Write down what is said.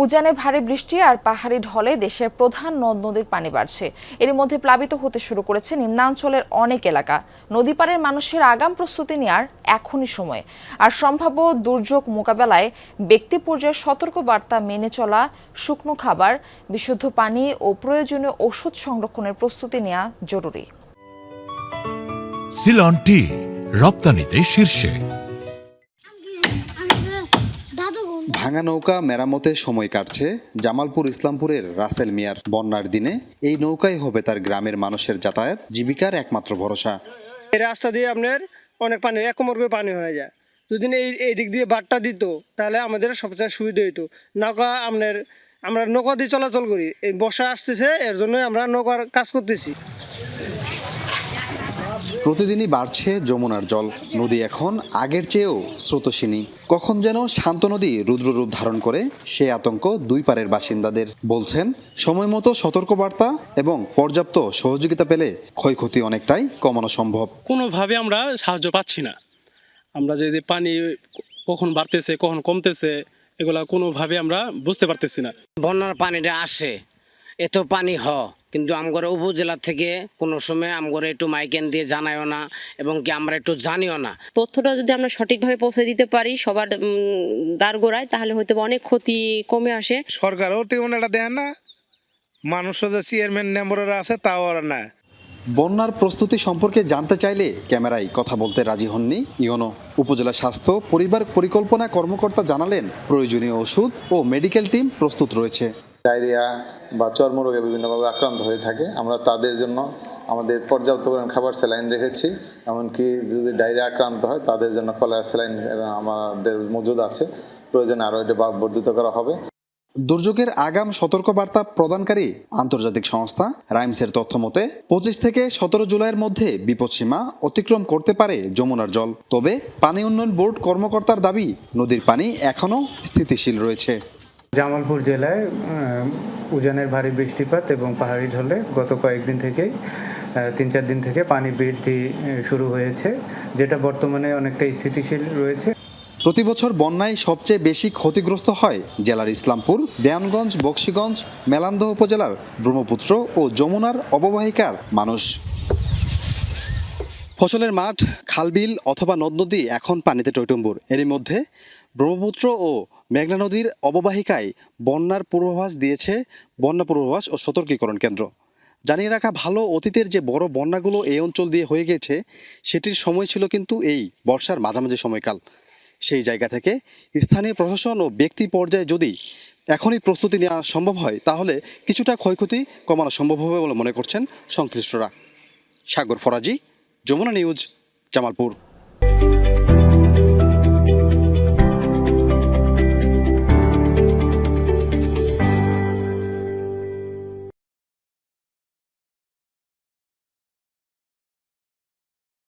উজানে ভারী বৃষ্টি আর পাহাড়ি ঢলে দেশের প্রধান নদ নদীর পানি বাড়ছে। এর মধ্যে প্লাবিত হতে শুরু করেছে নিম্নাঞ্চলের অনেক এলাকা। নদী পাড়ের মানুষের আগাম প্রস্তুতি নেওয়ার এখনই সময়। আর সম্ভাব্য দুর্যোগ মোকাবেলায় ব্যক্তি পর্যায়ে সতর্ক বার্তা মেনে চলা, শুকনো খাবার, বিশুদ্ধ পানি ও প্রয়োজনীয় ওষুধ সংরক্ষণের প্রস্তুতি নেওয়া জরুরি। সিলন টি রপ্তানিতে শীর্ষে। ভাঙা নৌকা মেরামতে সময় কাটছে জামালপুর ইসলামপুরের রাসেল মিয়ার। বন্যার দিনে এই নৌকাই হবে তার গ্রামের মানুষের যাতায়াত জীবিকার একমাত্র ভরসা। এই রাস্তা দিয়ে আপনার অনেক পানি, এক কোমর করে পানি হয়ে যায়। যদি এই দিক দিয়ে বাটটা দিত তাহলে আমাদের সবচেয়ে সুবিধা হইতো। নৌকা আমরা নৌকা দিয়ে চলাচল করি, এই বর্ষা আসতেছে এর জন্য আমরা নৌকার কাজ করতেছি। প্রতিদিনই বাড়ছে যমুনার জল। নদী এখন আগের চেয়েও স্রোতস্বিনী। কখন যেন শান্ত নদী রুদ্ররূপ ধারণ করে সে আতঙ্ক দুই পারের বাসিন্দাদের। বলছেন সময় মতো সতর্কবার্তা এবং পর্যাপ্ত সহযোগিতা পেলে ক্ষয়ক্ষতি অনেকটাই কমানো সম্ভব। কোনোভাবে আমরা সাহায্য পাচ্ছি না। আমরা যদি পানি কখন বাড়তেছে কখন কমতেছে এগুলা কোনোভাবে আমরা বুঝতে পারতেছি না। বন্যার পানিটা আসে, এত পানি কিন্তু আমগরে উপজেলা থেকে কোনো সময় আমগরে একটু মাইকেন দিয়ে জানায়ও না এবং কি আমরা একটু জানিও না। তথ্যটা যদি আমরা সঠিকভাবে পৌঁছে দিতে পারি সবার দ্বারগোড়ায়, তাহলে হয়তো অনেক ক্ষতি কমে আসে। সরকারও তেমন এটা দেয় না, মানুষও যে চেয়ারম্যান মেম্বাররা আছে তাও ওরা না। বন্যার প্রস্তুতি সম্পর্কে জানতে চাইলে ক্যামেরায় কথা বলতে রাজি হননি ইওনো। উপজেলা স্বাস্থ্য পরিবার পরিকল্পনা কর্মকর্তা জানালেন প্রয়োজনীয় ওষুধ ও মেডিকেল টিম প্রস্তুত রয়েছে। ডায়রিয়া বা চর্মরোগে বিভিন্নভাবে আক্রান্ত হয়ে থাকে, আমরা তাদের জন্য আমাদের পর্যাপ্ত পরিমাণ খাবার স্যালাইন রেখেছি। এমনকি যদি ডায়রিয়া আক্রান্ত হয় তাদের জন্য কলেরা স্যালাইন আমাদের মজুদ আছে, প্রয়োজনে আরও এটা বর্ধিত করা হবে। দুর্যোগের আগাম সতর্কবার্তা প্রদানকারী আন্তর্জাতিক সংস্থা রাইমসের তথ্য মতে 25 থেকে 17 জুলাইয়ের মধ্যে বিপদসীমা অতিক্রম করতে পারে যমুনার জল। তবে পানি উন্নয়ন বোর্ড কর্মকর্তার দাবি নদীর পানি এখনও স্থিতিশীল রয়েছে। জামালপুর জেলায় উজানের ভারী বৃষ্টিপাত এবং পাহাড়ি ঢলে গত কয়েকদিন থেকেই 3-4 দিন থেকে পানি বৃদ্ধি শুরু হয়েছে, যেটা বর্তমানে অনেকটা স্থিতিশীল রয়েছে। প্রতি বছর বন্যায় সবচেয়ে বেশি ক্ষতিগ্রস্ত হয় জেলার ইসলামপুর, দেওয়ানগঞ্জ, বকশীগঞ্জ, মেলান্দহ উপজেলার ব্রহ্মপুত্র ও যমুনার অববাহিকার মানুষ। ফসলের মাঠ, খালবিল অথবা নদ নদী এখন পানিতে টইটুম্বুর। এরই মধ্যে ব্রহ্মপুত্র ও মেঘনা নদীর অববাহিকায় বন্যার পূর্বাভাস দিয়েছে বন্যা পূর্বাভাস ও সতর্কীকরণ কেন্দ্র। জানিয়ে রাখা ভালো, অতীতের যে বড় বন্যাগুলো এই অঞ্চল দিয়ে হয়ে গেছে সেটির সময় ছিল কিন্তু এই বর্ষার মাঝামাঝি সময়কাল। সেই জায়গা থেকে স্থানীয় প্রশাসন ও ব্যক্তি পর্যায়ে যদি এখনই প্রস্তুতি নেওয়া সম্ভব হয় তাহলে কিছুটা ক্ষয়ক্ষতি কমানো সম্ভব হবে বলে মনে করছেন সংশ্লিষ্টরা। সাগর ফরাজি, যমুনা নিউজ, জামালপুর।